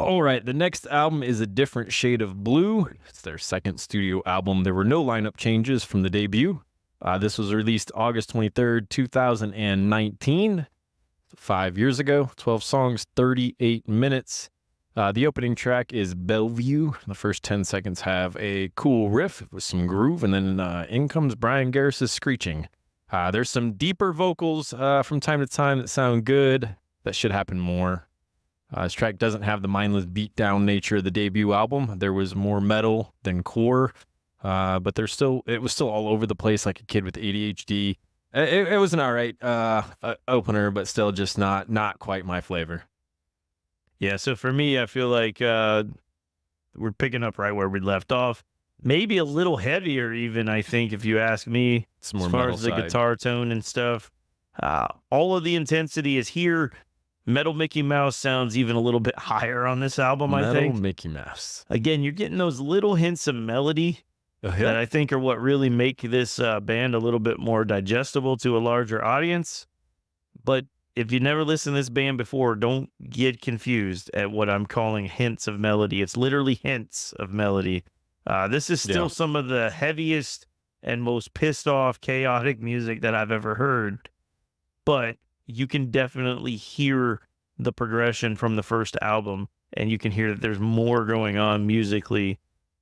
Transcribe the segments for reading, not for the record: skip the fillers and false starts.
All right, the next album is A Different Shade of Blue. It's their second studio album. There were no lineup changes from the debut. This was released August 23rd, 2019, 5 years ago. 12 songs, 38 minutes. The opening track is Bellevue. The first 10 seconds have a cool riff with some groove, and then in comes Brian Garris' screeching. There's some deeper vocals from time to time that sound good. That should happen more. This track doesn't have the mindless beatdown nature of the debut album. There was more metal than core, but it was still all over the place like a kid with ADHD. It was an all right opener, but still just not quite my flavor. Yeah, so for me, I feel like we're picking up right where we left off. Maybe a little heavier even, I think, if you ask me, It's more as far metal as the side. guitar tone and stuff. All of the intensity is here. Metal Mickey Mouse sounds even a little bit higher on this album, I think. Metal Mickey Mouse. Again, you're getting those little hints of melody that I think are what really make this band a little bit more digestible to a larger audience. But if you never listened to this band before, don't get confused at what I'm calling hints of melody. It's literally hints of melody. This is still some of the heaviest and most pissed off, chaotic music that I've ever heard. But you can definitely hear the progression from the first album, and you can hear that there's more going on musically.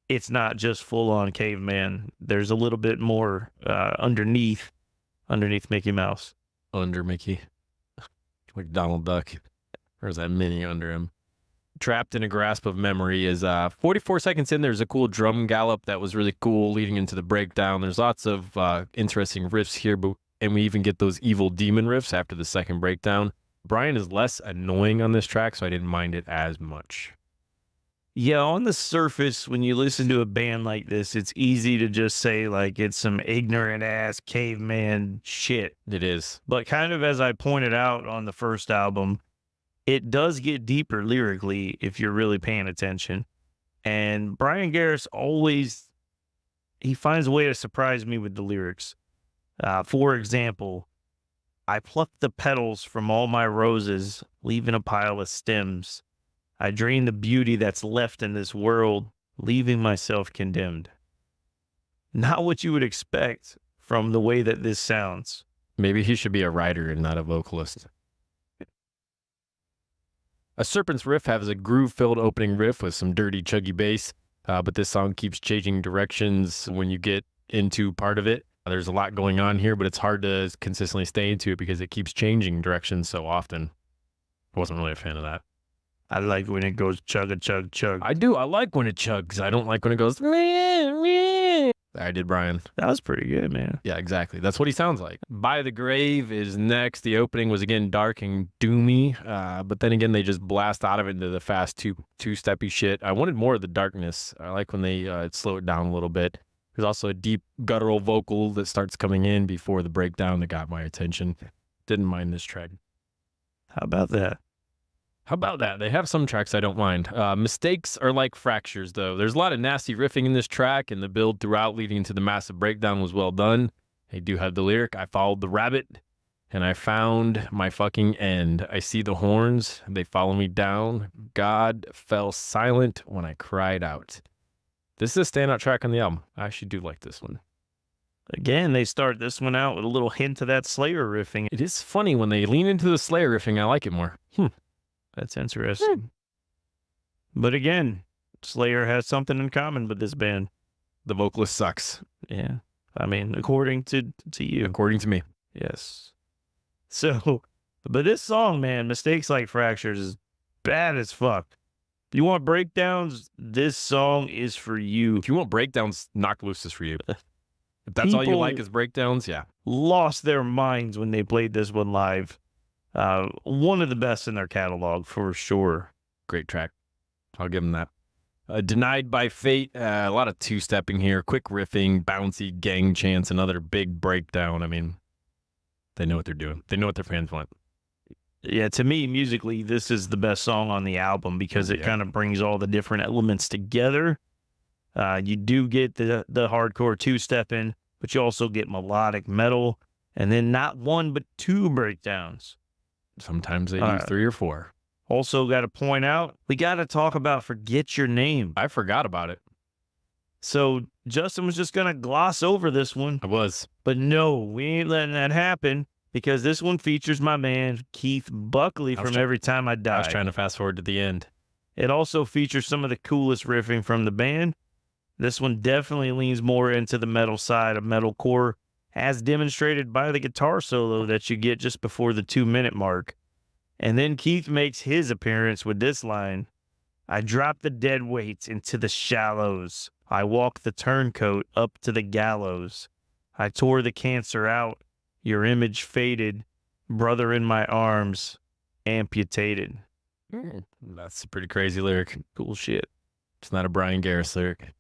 It's not just full-on caveman. There's a little bit more underneath Mickey Mouse. Under Mickey. Like Donald Duck. There's that mini under him. Trapped in a Grasp of Memory is 44 seconds in. There's a cool drum gallop that was really cool leading into the breakdown. There's lots of interesting riffs here, and we even get those evil demon riffs after the second breakdown. Brian is less annoying on this track, so I didn't mind it as much. Yeah, on the surface, when you listen to a band like this, it's easy to just say, like, it's some ignorant-ass caveman shit. It is. But kind of as I pointed out on the first album, it does get deeper lyrically if you're really paying attention. And Brian Garris he finds a way to surprise me with the lyrics. For example, I plucked the petals from all my roses, leaving a pile of stems. I drain the beauty that's left in this world, leaving myself condemned. Not what you would expect from the way that this sounds. Maybe he should be a writer and not a vocalist. A Serpent's Riff has a groove-filled opening riff with some dirty, chuggy bass, but this song keeps changing directions when you get into part of it. There's a lot going on here, but it's hard to consistently stay into it because it keeps changing directions so often. I wasn't really a fan of that. I like when it goes chug, chug, chug. I do. I like when it chugs. I don't like when it goes, meh, meh. I did, Brian. That was pretty good, man. Yeah, exactly. That's what he sounds like. By the Grave is next. The opening was, again, dark and doomy, but then again, they just blast out of it into the fast two-steppy shit. I wanted more of the darkness. I like when they slow it down a little bit. There's also a deep guttural vocal that starts coming in before the breakdown that got my attention. Didn't mind this track. How about that? How about that? They have some tracks I don't mind. Mistakes are like fractures, though. There's a lot of nasty riffing in this track, and the build throughout leading into the massive breakdown was well done. They do have the lyric, I followed the rabbit, and I found my fucking end. I see the horns, they follow me down. God fell silent when I cried out. This is a standout track on the album. I actually do like this one. Again, they start this one out with a little hint of that Slayer riffing. It is funny when they lean into the Slayer riffing. I like it more. That's interesting. But again, Slayer has something in common with this band. The vocalist sucks. Yeah. I mean, according to you. According to me. Yes. So, but this song, man, Mistakes Like Fractures, is bad as fuck. If you want breakdowns, this song is for you. If you want breakdowns, Knock Loose is for you. If that's all you like is breakdowns, yeah. Lost their minds when they played this one live. One of the best in their catalog, for sure. Great track. I'll give them that. Denied by Fate, a lot of two-stepping here, quick riffing, bouncy gang chants, another big breakdown. I mean, they know what they're doing. They know what their fans want. Yeah, to me, musically, this is the best song on the album because it kind of brings all the different elements together. You do get the hardcore two-stepping, but you also get melodic metal, and then not one but two breakdowns. Sometimes they do 3 or 4. Also got to point out, we got to talk about Forget Your Name. I forgot about it. So Justin was just going to gloss over this one. I was. But no, we ain't letting that happen because this one features my man, Keith Buckley from Every Time I Die. I was trying to fast forward to the end. It also features some of the coolest riffing from the band. This one definitely leans more into the metal side of metalcore, as demonstrated by the guitar solo that you get just before the 2-minute mark. And then Keith makes his appearance with this line: I drop the dead weights into the shallows. I walk the turncoat up to the gallows. I tore the cancer out. Your image faded. Brother in my arms, amputated. That's a pretty crazy lyric. Cool shit. It's not a Brian Garris lyric.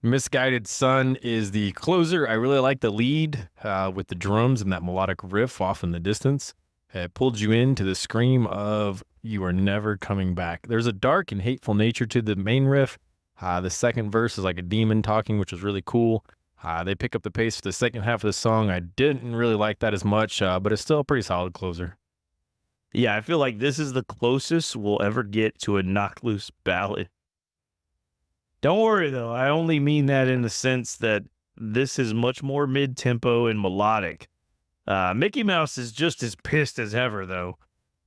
Misguided Sun is the closer. I really like the lead with the drums and that melodic riff off in the distance. It pulled you into the scream of "You Are Never Coming Back." There's a dark and hateful nature to the main riff. The second verse is like a demon talking, which was really cool. They pick up the pace for the second half of the song. I didn't really like that as much, but it's still a pretty solid closer. Yeah, I feel like this is the closest we'll ever get to a knock loose ballad. Don't worry, though. I only mean that in the sense that this is much more mid-tempo and melodic. Mickey Mouse is just as pissed as ever, though.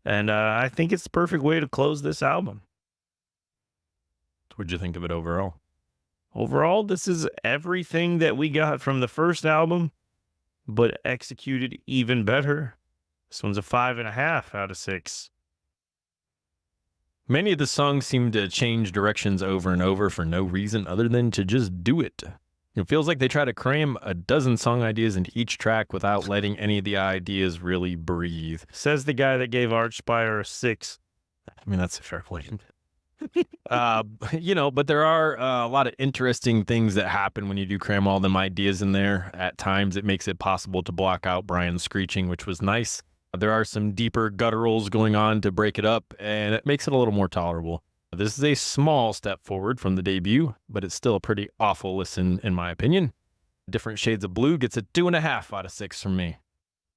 And I think it's the perfect way to close this album. What'd you think of it overall? Overall, this is everything that we got from the first album, but executed even better. This one's a 5.5 out of 6. Many of the songs seem to change directions over and over for no reason other than to just do it. It feels like they try to cram a dozen song ideas into each track without letting any of the ideas really breathe. Says the guy that gave Archspire a 6. I mean, that's a fair point. But there are a lot of interesting things that happen when you do cram all them ideas in there. At times, it makes it possible to block out Brian's screeching, which was nice. There are some deeper gutturals going on to break it up, and it makes it a little more tolerable. This is a small step forward from the debut, but it's still a pretty awful listen, in my opinion. Different Shades of Blue gets a 2.5 out of 6 from me.